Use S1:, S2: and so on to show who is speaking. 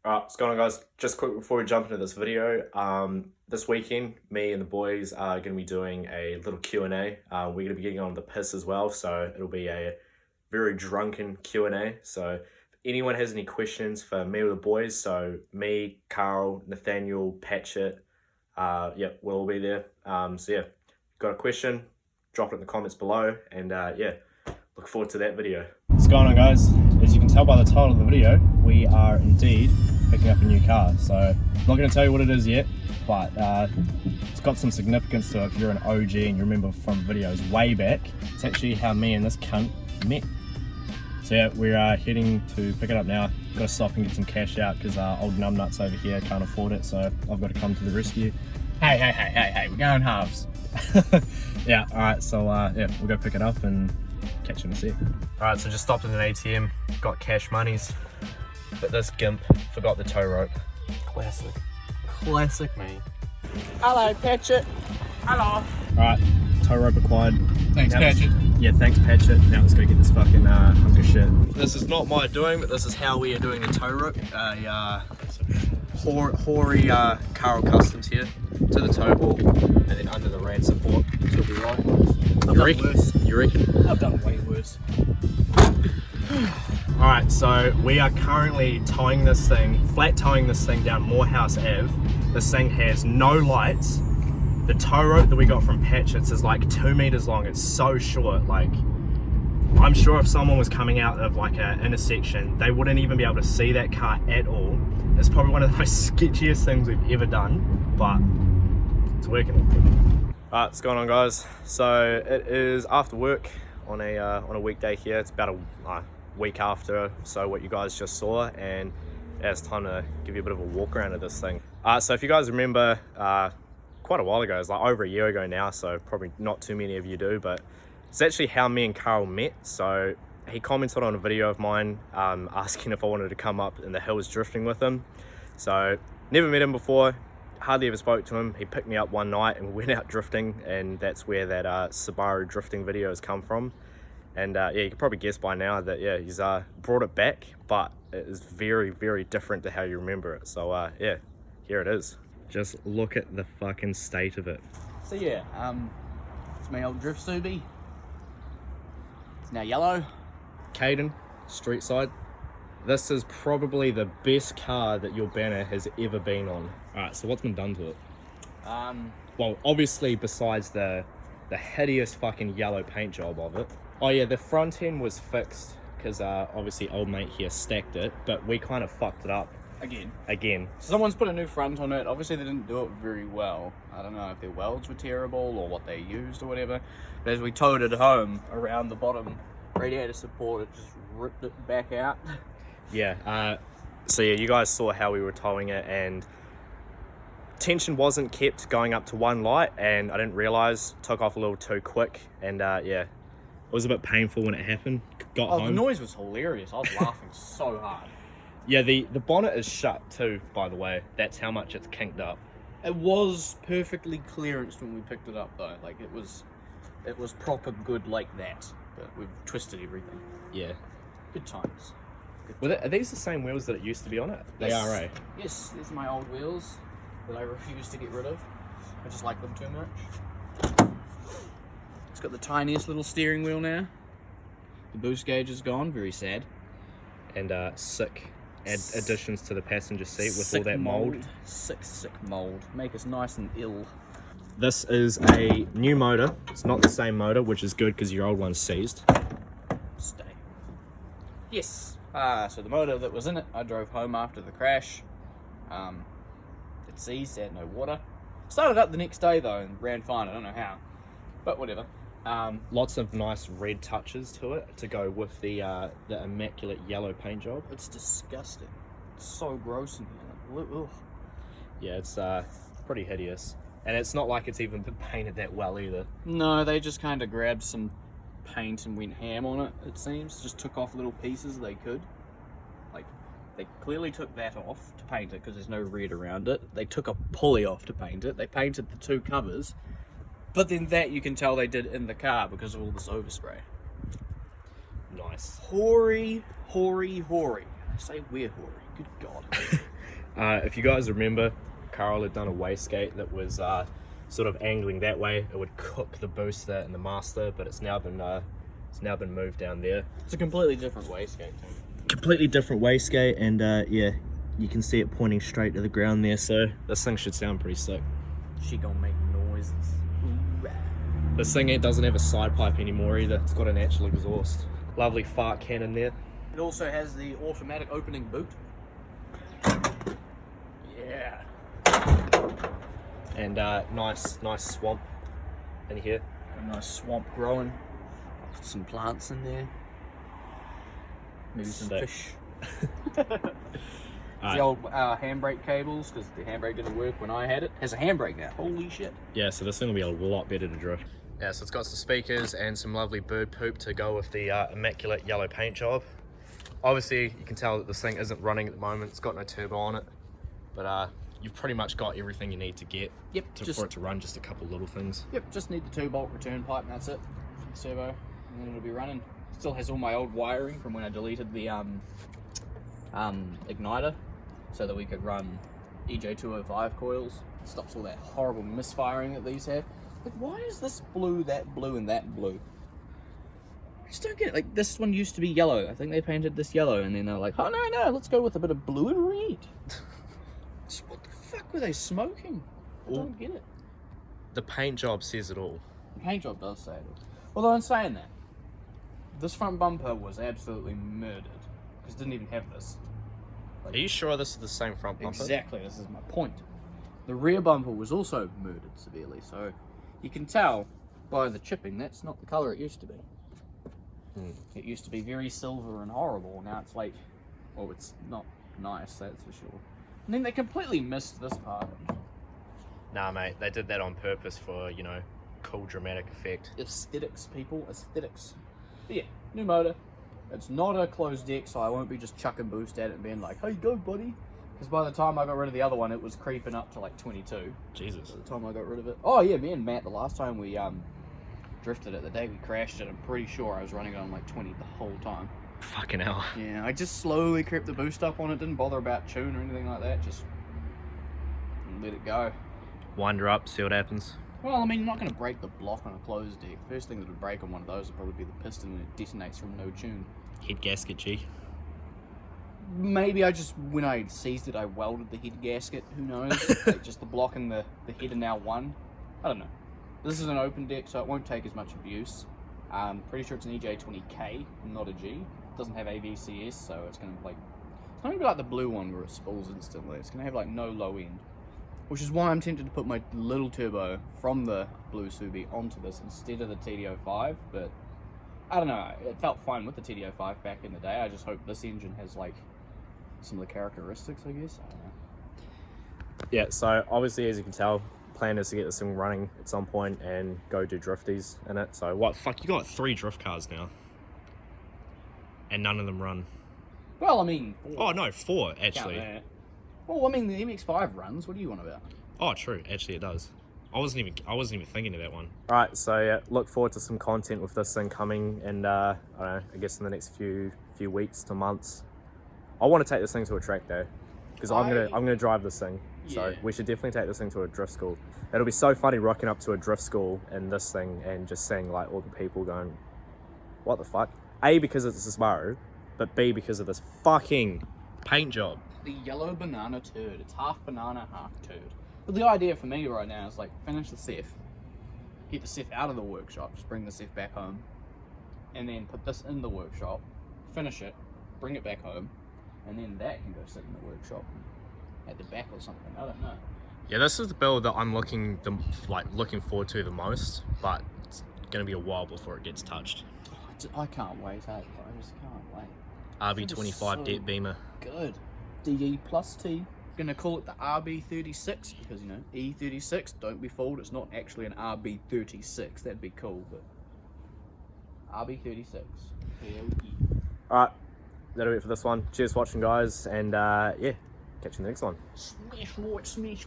S1: Alright, what's going on, guys? Just quick before we jump into this video, this weekend, me and the boys are going to be doing a little Q&A. We're going to be getting on the piss as well, so it'll be a very drunken Q&A. So if anyone has any questions for me or the boys, so me, Carl, Nathaniel, Patchett, yeah, we'll all be there. So yeah, got a question, drop it in the comments below, and yeah, look forward to that video. What's going on, guys? As you can tell by the title of the video, we are indeed picking up a new car. So I'm not going to tell you what it is yet, but it's got some significance to it. If you're an OG and you remember from videos way back, it's actually how me and this cunt met. So yeah, we're heading to pick it up now. Got to stop and get some cash out because old numbnuts over here can't afford it, so I've got to come to the rescue.
S2: Hey, we're going halves.
S1: Yeah, alright, so yeah, we'll go pick it up and catch you in a sec. Alright, so just stopped at an ATM, got cash monies, but this gimp forgot the tow rope.
S2: Classic me. Hello, Patchett. Hello.
S1: Alright, tow rope acquired.
S2: Thanks,
S1: Now
S2: Patchett.
S1: Yeah, thanks, Patchett. Now let's go get this fucking hunk of shit. This is not my doing, but this is how we are doing the tow rope. Hoary Carl Customs here to the tow ball, and then under the rad support. Should be right. You reckon?
S2: I've done way worse.
S1: Alright, so we are currently towing this thing, flat towing this thing down Morehouse Ave. This thing has no lights. The tow rope that we got from Patchett's is like 2 meters long. It's so short. Like, I'm sure if someone was coming out of like an intersection, they wouldn't even be able to see that car at all. It's probably one of the most sketchiest things we've ever done, but it's working. Alright, what's going on, guys? So it is after work on a weekday here. It's about a week after so what you guys just saw, and yeah, it's time to give you a bit of a walk around of this thing. So if you guys remember, quite a while ago, it's like over a year ago now, so probably not too many of you do, but it's actually how me and Carl met. So he commented on a video of mine asking if I wanted to come up in the hills drifting with him. So never met him before, hardly ever spoke to him. He picked me up one night and we went out drifting, and that's where that Subaru drifting video has come from. And yeah, you can probably guess by now that yeah, he's brought it back, but it is very, very different to how you remember it. So yeah, here it is. Just look at the fucking state of it.
S2: So yeah, it's my old drift Subi. It's now yellow.
S1: Caden, street side. This is probably the best car that your banner has ever been on. Alright, so what's been done to it? Well, obviously besides the hideous fucking yellow paint job of it. Oh yeah, the front end was fixed because obviously old mate here stacked it, but we kind of fucked it up again.
S2: So someone's put a new front on it. Obviously they didn't do it very well. I don't know if their welds were terrible or what they used or whatever. But as we towed it home, around the bottom radiator support, it just ripped it back out.
S1: Yeah, so yeah, you guys saw how we were towing it, and tension wasn't kept going up to one light, and I didn't realize, took off a little too quick, and yeah, it was a bit painful when it happened. Got home.
S2: The noise was hilarious. I was laughing so hard.
S1: Yeah, the bonnet is shut too, by the way. That's how much it's kinked up.
S2: It was perfectly clearanced when we picked it up though. Like it was proper good like that. But we've twisted everything.
S1: Yeah.
S2: Good times.
S1: Well, are these the same wheels that it used to be on it? They
S2: Yes.
S1: are, eh?
S2: Yes, these are my old wheels that I refuse to get rid of. I just like them too much. It's got the tiniest little steering wheel now. The boost gauge is gone, very sad.
S1: And sick additions to the passenger seat with
S2: Sick
S1: all that mold.
S2: Sick mold. Make us nice and ill.
S1: This is a new motor. It's not the same motor, which is good because your old one's seized.
S2: Stay. Yes. So the motor that was in it, I drove home after the crash. It seized, had no water. Started up the next day though and ran fine. I don't know how, but whatever.
S1: Lots of nice red touches to it to go with the immaculate yellow paint job.
S2: It's disgusting. It's so gross in here. Ugh.
S1: Yeah, it's pretty hideous. And it's not like it's even been painted that well either.
S2: No, they just kind of grabbed some paint and went ham on it, it seems. Just took off little pieces they could. Like, they clearly took that off to paint it because there's no red around it. They took a pulley off to paint it. They painted the two covers. But then that you can tell they did in the car because of all this overspray.
S1: Nice.
S2: Hoary. I say we're hoary. Good God.
S1: If you guys remember, Carl had done a wastegate that was sort of angling that way. It would cook the booster and the master, but it's now been moved down there.
S2: It's a completely different wastegate too.
S1: Completely different wastegate, and yeah, you can see it pointing straight to the ground there, so this thing should sound pretty sick.
S2: She gonna make noises.
S1: This thing doesn't have a side pipe anymore either. It's got an actual exhaust. Lovely fart cannon there.
S2: It also has the automatic opening boot. Yeah.
S1: And nice swamp in here.
S2: A nice swamp growing. Put some plants in there. Maybe some
S1: Sick.
S2: fish. The old handbrake cables, because the handbrake didn't work when I had it. It has a handbrake now. Holy shit.
S1: Yeah, so this thing will be a lot better to drift. Yeah, so it's got some speakers and some lovely bird poop to go with the immaculate yellow paint job. Obviously, you can tell that this thing isn't running at the moment. It's got no turbo on it, but you've pretty much got everything you need to get for it to run. Just a couple little things.
S2: Yep, just need the 2-bolt return pipe and that's it. Servo, and then it'll be running. Still has all my old wiring from when I deleted the igniter, so that we could run EJ205 coils. It stops all that horrible misfiring that these have. Like, why is this blue, that blue, and that blue? I just don't get it. Like, this one used to be yellow. I think they painted this yellow, and then they're like, oh no, let's go with a bit of blue and red. Just what the fuck were they smoking? I don't get it.
S1: The paint job says it all.
S2: The paint job does say it. Although in saying that, this front bumper was absolutely murdered because it didn't even have this.
S1: Are you sure this is the same front bumper?
S2: Exactly, this is my point. The rear bumper was also murdered severely, so you can tell by the chipping that's not the colour it used to be. It used to be very silver and horrible. Now it's like, well, it's not nice, that's for sure. And then they completely missed this part.
S1: Nah, mate, they did that on purpose for, you know, cool dramatic effect.
S2: Aesthetics, people, aesthetics. But yeah, new motor. It's not a closed deck, so I won't be just chucking boost at it and being like, hey, go, buddy. Because by the time I got rid of the other one, it was creeping up to like 22.
S1: Jesus.
S2: By the time I got rid of it. Oh yeah, me and Matt, the last time we drifted it, the day we crashed it, I'm pretty sure I was running it on like 20 the whole time.
S1: Fucking hell.
S2: Yeah, I just slowly crept the boost up on it, didn't bother about tune or anything like that, just let it go.
S1: Wind her up, see what happens.
S2: Well, I mean, you're not going to break the block on a closed deck. First thing that would break on one of those would probably be the piston, and it detonates from no tune.
S1: Head gasket, G.
S2: Maybe when I seized it, I welded the head gasket. Who knows? Like, just the block and the head are now one. I don't know. This is an open deck, so it won't take as much abuse. Pretty sure it's an EJ20K, not a G. It doesn't have AVCS, so it's going to like... It's not going to be like the blue one where it spools instantly. It's going to have like no low end. Which is why I'm tempted to put my little turbo from the blue Subi onto this instead of the TD05, but I don't know, it felt fine with the TD05 back in the day. I just hope this engine has like some of the characteristics, I guess. I don't know.
S1: Yeah, so obviously, as you can tell, plan is to get this thing running at some point and go do drifties in it. So what, fuck, you got 3 drift cars now. And none of them run.
S2: Well, I mean...
S1: Oh no, 4 actually.
S2: Count that. Well, I mean, the MX-5 runs. What do you want about?
S1: Oh, true. Actually, it does. I wasn't even thinking of that one. All right, so yeah, look forward to some content with this thing coming, and I don't know, I guess in the next few weeks to months. I want to take this thing to a track day, because I'm gonna drive this thing. So we should definitely take this thing to a drift school. It'll be so funny rocking up to a drift school in this thing and just seeing like all the people going, "What the fuck?" A, because it's a Subaru, but B, because of this fucking paint job.
S2: The yellow banana turd. It's half banana, half turd. But the idea for me right now is like finish the CEF, get the CEF out of the workshop, just bring the CEF back home, and then put this in the workshop, finish it, bring it back home, and then that can go sit in the workshop at the back or something. I don't know.
S1: Yeah, this is the build that I'm looking forward to the most, but it's gonna be a while before it gets touched.
S2: I can't wait, hey? I just can't wait.
S1: RB25
S2: so
S1: deck beamer.
S2: Good. DE plus T. Gonna call it the RB36 because, you know, E36, don't be fooled, it's not actually an RB36. That'd be cool, but RB36.
S1: Alright, that'll be it for this one. Cheers for watching, guys, and yeah, catch you in the next one.
S2: Smash, watch, smash.